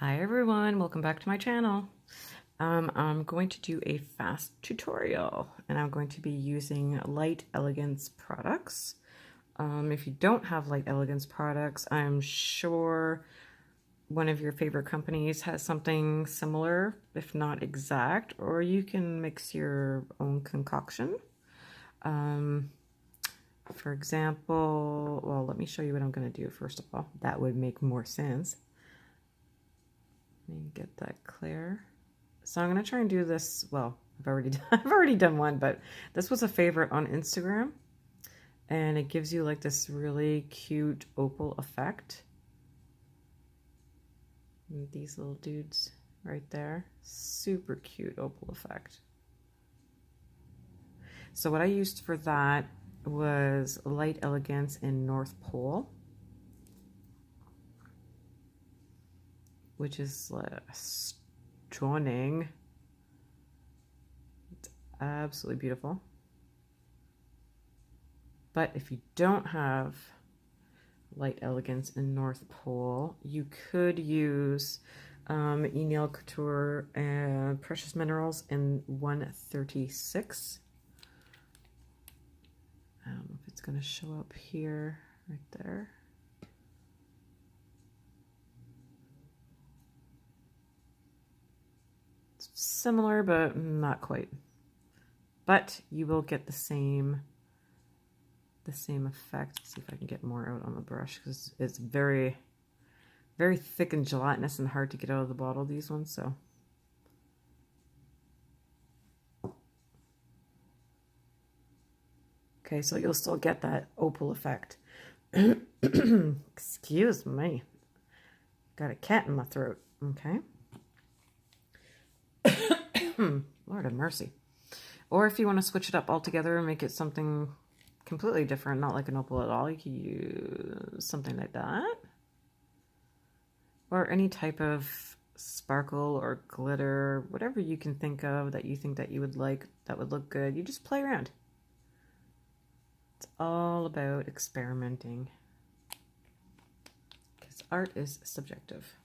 Hi everyone, welcome back to my channel. I'm going to do a fast tutorial and I'm going to be using Light Elegance products. If you don't have Light Elegance products, I'm sure one of your favorite companies has something similar, if not exact, or you can mix your own concoction. For example, well, let me show you what I'm going to do first of all. That would make more sense. Let me get that clear. So I'm going to try and do this. Well, I've already done one, but this was a favorite on Instagram, and it gives you like this really cute opal effect. And these little dudes right there, super cute opal effect. So what I used for that was Light Elegance in North Pole, which is stunning. It's absolutely beautiful. But if you don't have Light Elegance in North Pole, you could use Nail Couture and Precious Minerals in 136. I don't know if it's going to show up here, right there. Similar, but not quite. But you will get the same effect. Let's see if I can get more out on the brush, because it's very, very thick and gelatinous and hard to get out of the bottle, these ones. So okay, so you'll still get that opal effect. Excuse me, got a cat in my throat. Okay. Lord have mercy. Or if you want to switch it up altogether and make it something completely different, not like an opal at all, you could use something like that. Or any type of sparkle or glitter, whatever you can think of that you think that you would like, that would look good. You just play around. It's all about experimenting. Because art is subjective.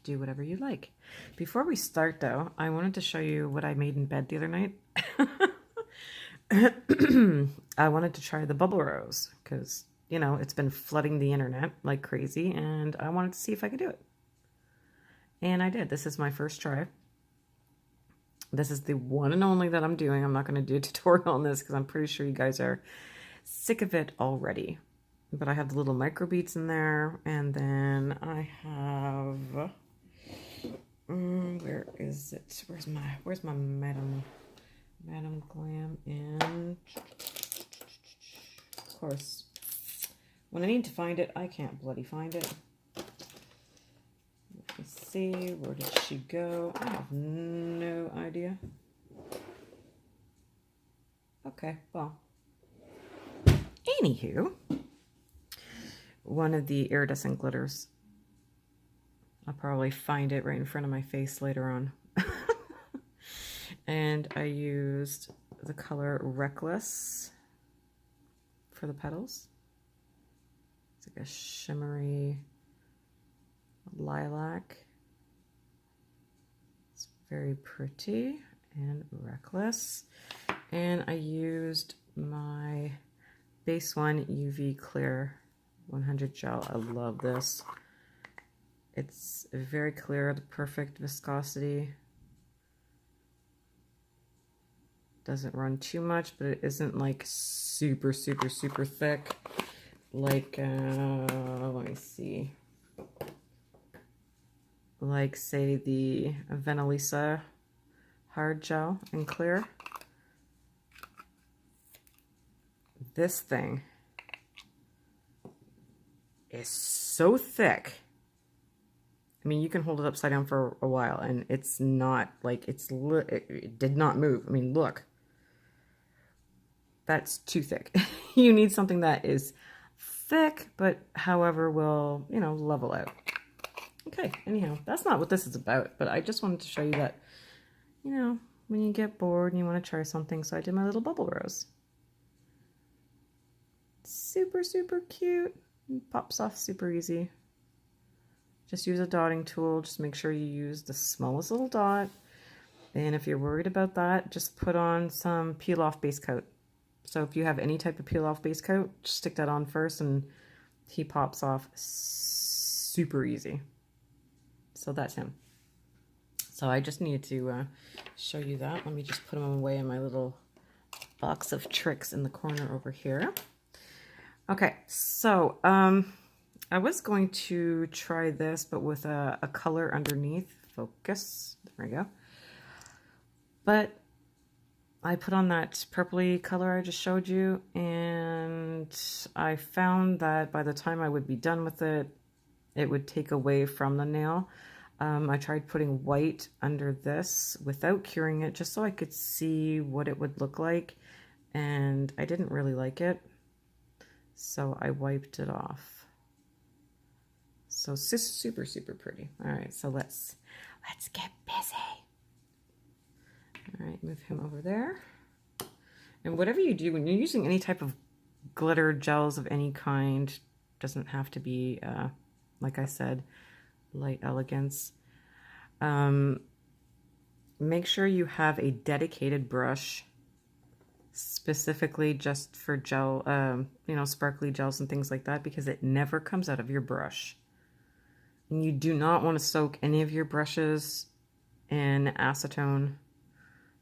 Do whatever you like. Before we start though, I wanted to show you what I made in bed the other night. I wanted to try the bubble rose because, you know, it's been flooding the internet like crazy and I wanted to see if I could do it. And I did. This is my first try. This is the one and only that I'm doing. I'm not going to do a tutorial on this because I'm pretty sure you guys are sick of it already. But I have the little micro beads in there, and then I have where is it? Where's my Madame Glam in? Of course, when I need to find it, I can't bloody find it. Let me see, where did she go? I have no idea. Okay, well, anywho, one of the iridescent glitters. I'll probably find it right in front of my face later on. And I used the color Reckless for the petals. It's like a shimmery lilac. It's very pretty and reckless. And I used my base one UV Clear 100 gel. I love this. It's very clear, the perfect viscosity. Doesn't run too much, but it isn't like super, super, super thick. Like, let me see. Like, say, the Venalisa hard gel and clear. This thing is so thick. I mean, you can hold it upside down for a while and it's not like it did not move. I mean, look, that's too thick. You need something that is thick, but however will, you know, level out. Okay, anyhow, that's not what this is about, but I just wanted to show you that, you know, when you get bored and you want to try something, so I did my little bubble rose. Super, super cute. It pops off super easy. Just use a dotting tool. Just make sure you use the smallest little dot. And if you're worried about that, just put on some peel off base coat. So if you have any type of peel off base coat, just stick that on first and he pops off super easy. So that's him. So I just needed to show you that. Let me just put him away in my little box of tricks in the corner over here. Okay, so I was going to try this, but with a color underneath. Focus. There we go. But I put on that purpley color I just showed you, and I found that by the time I would be done with it, it would take away from the nail. I tried putting white under this without curing it, just so I could see what it would look like, and I didn't really like it, so I wiped it off. So super, super pretty. All right, so let's get busy. All right, move him over there. And whatever you do, when you're using any type of glitter gels of any kind, doesn't have to be, like I said, light elegance. Make sure you have a dedicated brush specifically just for gel, you know, sparkly gels and things like that, because it never comes out of your brush. And you do not want to soak any of your brushes in acetone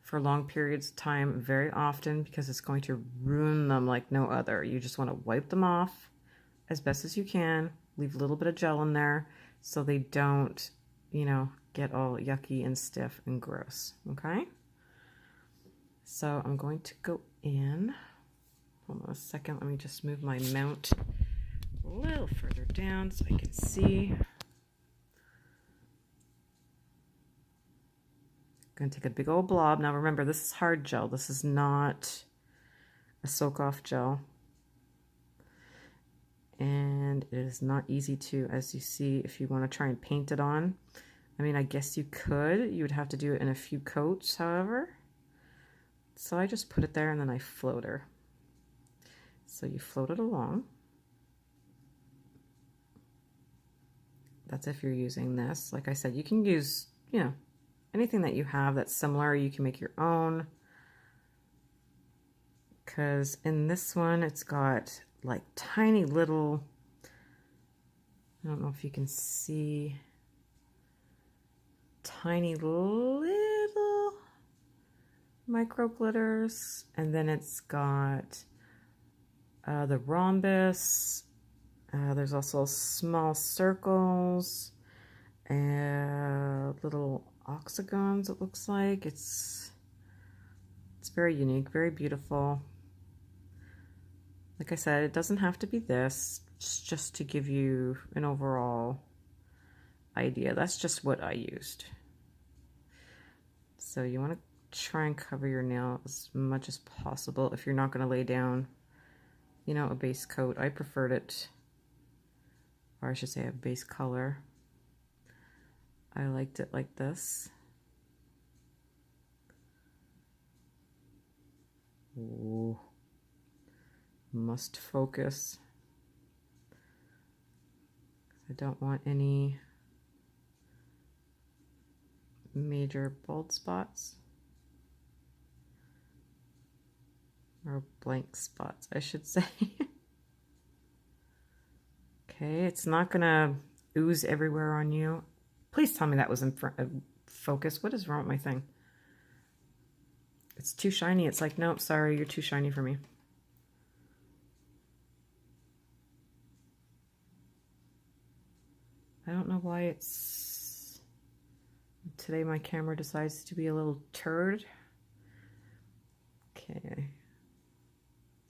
for long periods of time very often, because it's going to ruin them like no other. You just want to wipe them off as best as you can, leave a little bit of gel in there so they don't, you know, get all yucky and stiff and gross. Okay, so I'm going to go in. Hold on a second, let me just move my mount a little further down so I can see. Going to take a big old blob. Now remember, this is hard gel. This is not a soak-off gel. And it is not easy to, as you see, if you want to try and paint it on. I mean, I guess you could. You would have to do it in a few coats, however. So I just put it there and then I float her. So you float it along. That's if you're using this. Like I said, you can use, you know, anything that you have that's similar. You can make your own, because in this one it's got like tiny little, I don't know if you can see, tiny little micro glitters, and then it's got the rhombus, there's also small circles and little oxygons, it looks like. It's very unique, very beautiful. Like I said, it doesn't have to be this. It's just to give you an overall idea. That's just what I used. So you want to try and cover your nail as much as possible if you're not going to lay down, you know, a base coat. I preferred it, or I should say a base color. I liked it like this. Ooh. Must focus. I don't want any major bald spots, or blank spots, I should say. Okay, it's not gonna ooze everywhere on you. Please tell me that was in front of focus. What is wrong with my thing? It's too shiny. It's like, nope, sorry, you're too shiny for me. I don't know why it's... Today my camera decides to be a little turd. Okay.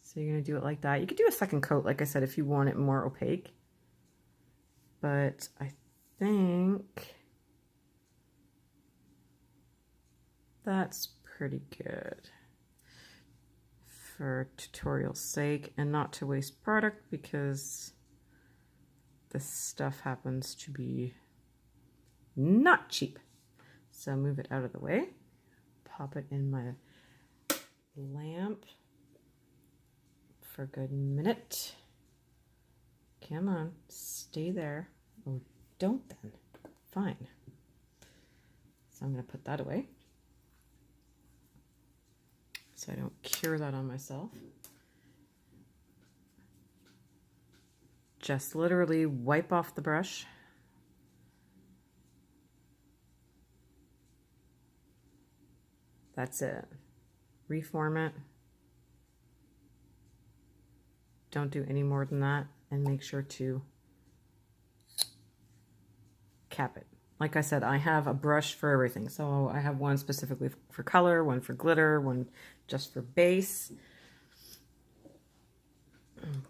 So you're going to do it like that. You could do a second coat, like I said, if you want it more opaque. But I think that's pretty good for tutorial sake, and not to waste product, because this stuff happens to be not cheap. So move it out of the way, pop it in my lamp for a good minute. Come on, stay there. Oh, don't then. Fine. So I'm going to put that away, so I don't cure that on myself. Just literally wipe off the brush. That's it. Reform it. Don't do any more than that, and make sure to cap it. Like I said, I have a brush for everything. So I have one specifically for color, one for glitter, one just for base.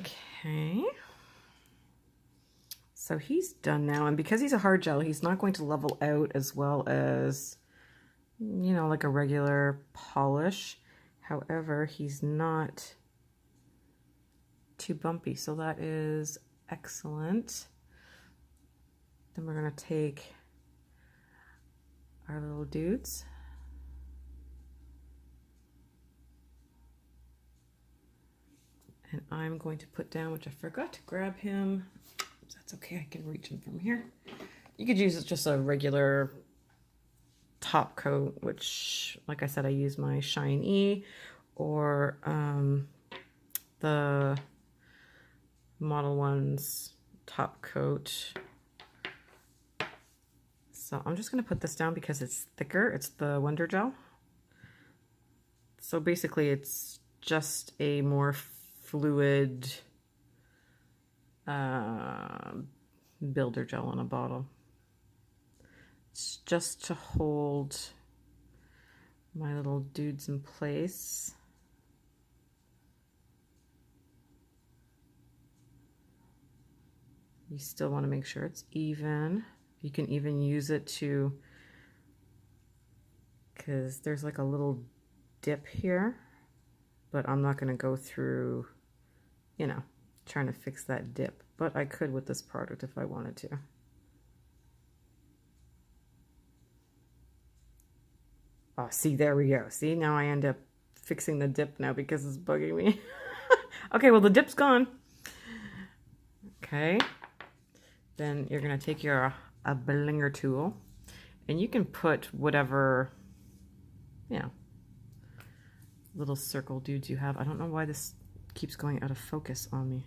Okay. So he's done now. And because he's a hard gel, he's not going to level out as well as, you know, like a regular polish. However, he's not too bumpy. So that is excellent. Then we're going to take our little dudes. And I'm going to put down, which I forgot to grab him. That's okay, I can reach him from here. You could use just a regular top coat, which, like I said, I use my Shine E or the Model 1's top coat. So I'm just going to put this down because it's thicker. It's the Wonder Gel. So basically it's just a more fluid builder gel in a bottle. It's just to hold my little dudes in place. You still want to make sure it's even. You can even use it to, because there's like a little dip here, but I'm not going to go through, you know, trying to fix that dip, but I could with this product if I wanted to. Oh, see, there we go. See, now I end up fixing the dip now because it's bugging me. Okay, well, the dip's gone. Okay. Then you're going to take your a blinger tool, and you can put whatever, you know, little circle dudes you have. I don't know why this keeps going out of focus on me.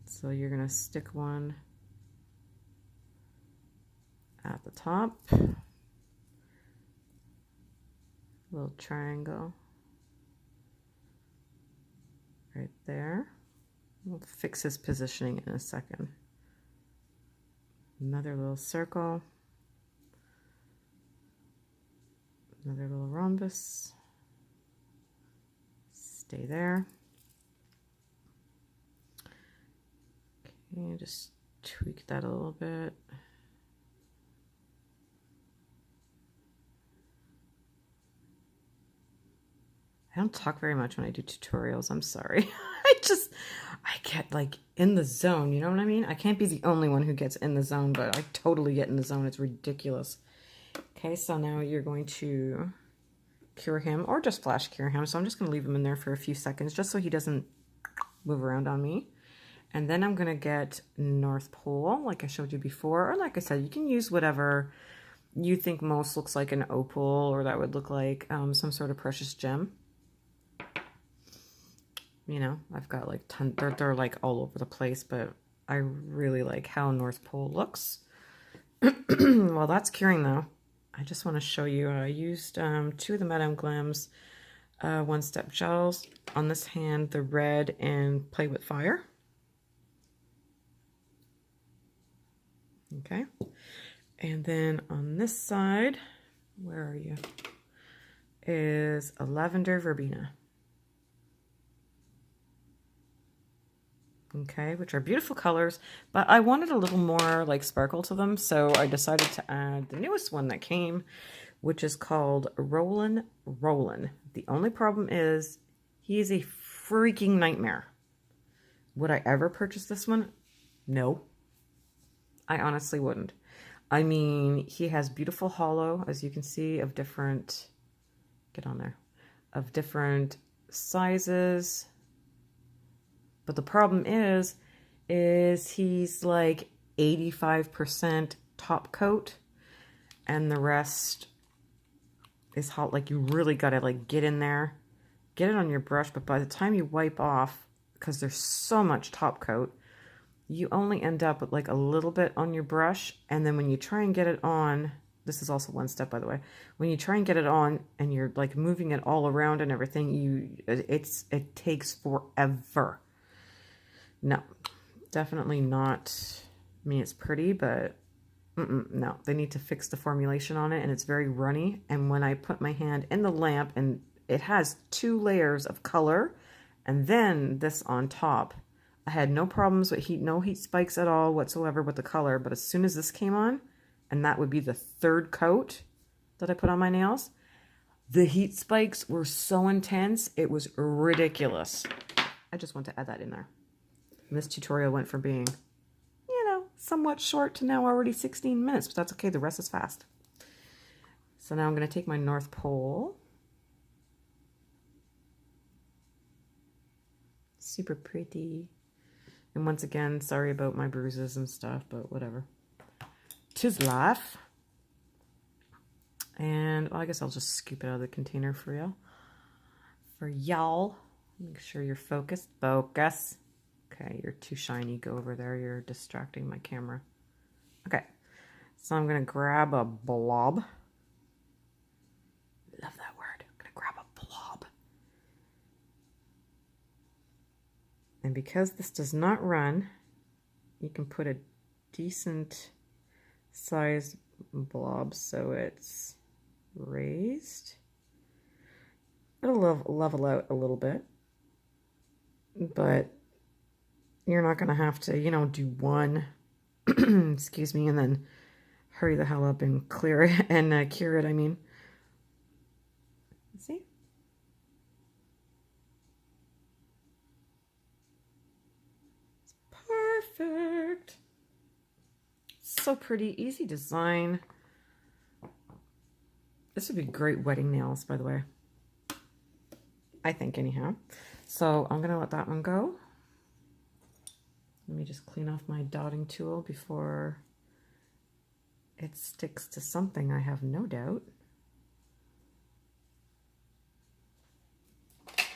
So you're going to stick one at the top, little triangle right there. We'll fix his positioning in a second. Another little circle, another little rhombus, stay there. Okay, just tweak that a little bit. I don't talk very much when I do tutorials, I'm sorry. I get like in the zone, you know what I mean? I can't be the only one who gets in the zone, but I totally get in the zone. It's ridiculous. Okay, so now you're going to cure him or just flash cure him. So I'm just going to leave him in there for a few seconds just so he doesn't move around on me. And then I'm going to get North Pole, like I showed you before. Or like I said, you can use whatever you think most looks like an opal, or that would look like some sort of precious gem. You know, I've got like they're like all over the place, but I really like how North Pole looks. While that's curing though, I just want to show you, I used 2 of the Madame Glam's one-step gels on this hand, the red and Play with Fire. Okay, and then on this side, where are you, is a Lavender Verbena. Okay, which are beautiful colors, but I wanted a little more like sparkle to them, so I decided to add the newest one that came, which is called Rollin'. The only problem is he is a freaking nightmare. Would I ever purchase this one? No, I honestly wouldn't. I mean, he has beautiful hollow, as you can see, of different, get on there, of different sizes. But the problem is he's like 85% top coat, and the rest is hot. Like, you really got to like get in there, get it on your brush, but by the time you wipe off, because there's so much top coat, you only end up with like a little bit on your brush. And then when you try and get it on, this is also one step, by the way, when you try and get it on and you're like moving it all around and everything, it takes forever. No, definitely not. I mean, it's pretty, but no, they need to fix the formulation on it, and it's very runny. And when I put my hand in the lamp, and it has 2 layers of color and then this on top, I had no problems with heat, no heat spikes at all whatsoever with the color. But as soon as this came on, and that would be the 3rd coat that I put on my nails, the heat spikes were so intense, it was ridiculous. I just want to add that in there. And this tutorial went from being, you know, somewhat short to now already 16 minutes, but that's okay, the rest is fast. So now I'm going to take my North Pole. Super pretty. And once again, sorry about my bruises and stuff, but whatever. 'Tis life. And well, I guess I'll just scoop it out of the container for y'all. Make sure you're focused. Focus. Okay, you're too shiny. Go over there. You're distracting my camera. Okay, so I'm going to grab a blob. Love that word. I'm going to grab a blob. And because this does not run, you can put a decent size blob so it's raised. It'll level out a little bit, but you're not going to have to, you know, do one, excuse me, and then hurry the hell up and clear it and cure it, I mean. See? It's perfect. So pretty, easy design. This would be great wedding nails, by the way. I think, anyhow. So I'm going to let that one go. Let me just clean off my dotting tool before it sticks to something, I have no doubt.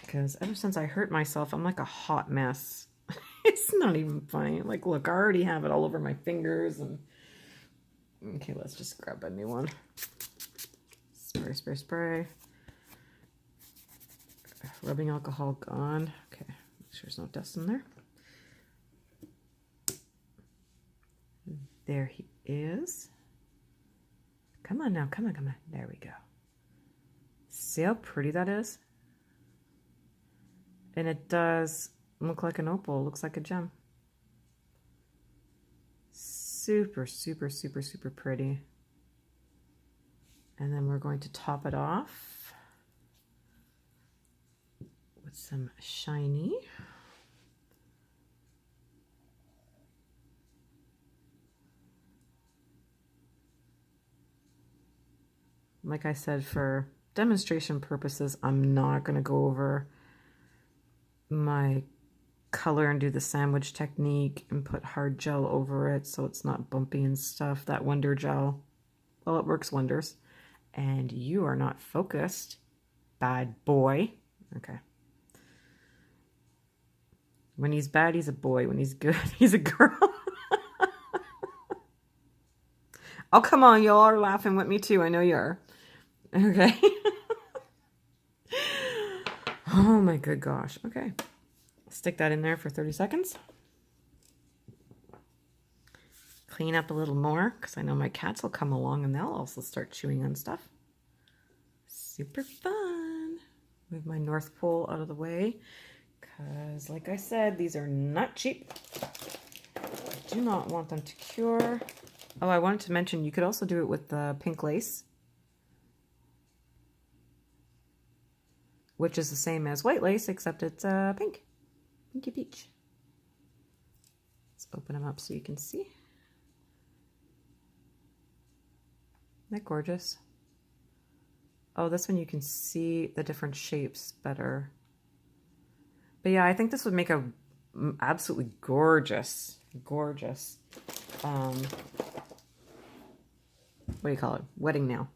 Because ever since I hurt myself, I'm like a hot mess. It's not even funny. Like, look, I already have it all over my fingers. And okay, let's just grab a new one. Spray, spray, spray. Rubbing alcohol gone. Okay, make sure there's no dust in there. There he is. Come on now, come on, come on. There we go. See how pretty that is? And it does look like an opal. It looks like a gem. Super, super, super, super pretty. And then we're going to top it off with some shiny. Like I said, for demonstration purposes, I'm not going to go over my color and do the sandwich technique and put hard gel over it so it's not bumpy and stuff. That Wonder Gel, well, it works wonders. And you are not focused, bad boy. Okay. When he's bad, he's a boy. When he's good, he's a girl. Oh, come on. Y'all are laughing with me too. I know you are. Okay. Oh my good gosh. Okay. Stick that in there for 30 seconds. Clean up a little more because I know my cats will come along and they'll also start chewing on stuff. Super fun. Move my North Pole out of the way because, like I said, these are not cheap. I do not want them to cure. Oh, I wanted to mention you could also do it with the pink lace, which is the same as white lace, except it's pink. Pinky peach. Let's open them up so you can see. Isn't that gorgeous? Oh, this one you can see the different shapes better. But yeah, I think this would make a absolutely gorgeous what do you call it? Wedding nail.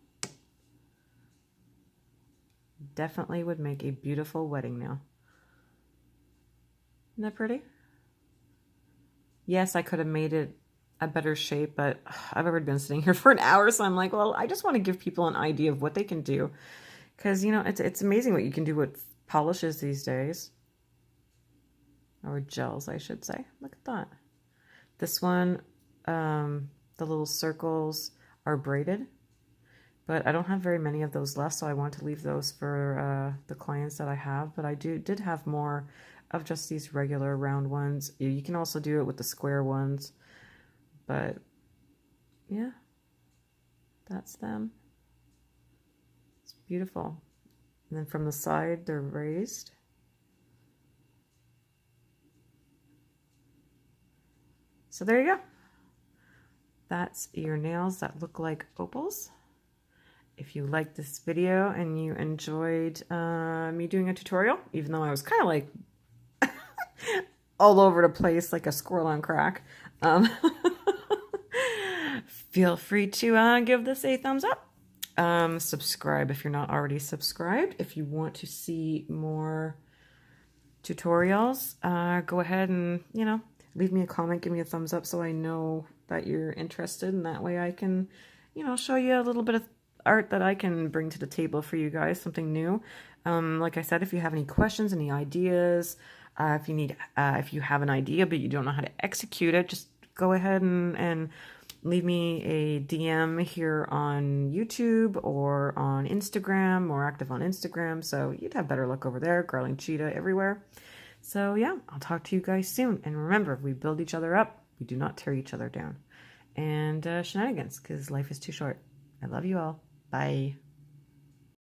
Definitely would make a beautiful wedding nail. Isn't that pretty? Yes, I could have made it a better shape, but I've already been sitting here for an hour, so I'm like, well, I just want to give people an idea of what they can do. Because, you know, it's amazing what you can do with polishes these days. Or gels, I should say. Look at that. This one, the little circles are braided. But I don't have very many of those left, so I want to leave those for the clients that I have. But I did have more of just these regular round ones. You can also do it with the square ones. But, yeah, that's them. It's beautiful. And then from the side, they're raised. So there you go. That's your nails that look like opals. If you liked this video and you enjoyed me doing a tutorial, even though I was kind of like all over the place like a squirrel on crack, feel free to give this a thumbs up. Subscribe if you're not already subscribed. If you want to see more tutorials, go ahead and, you know, leave me a comment, give me a thumbs up so I know that you're interested, and that way I can, you know, show you a little bit of art that I can bring to the table for you guys, something new. Like I said, if you have any questions, any ideas, if you have an idea but you don't know how to execute it, just go ahead and leave me a DM here on YouTube or on Instagram. More active on Instagram, so you'd have better luck over there. Growling Cheetah everywhere. So yeah, I'll talk to you guys soon. And remember, we build each other up. We do not tear each other down. And shenanigans, because life is too short. I love you all. Bye.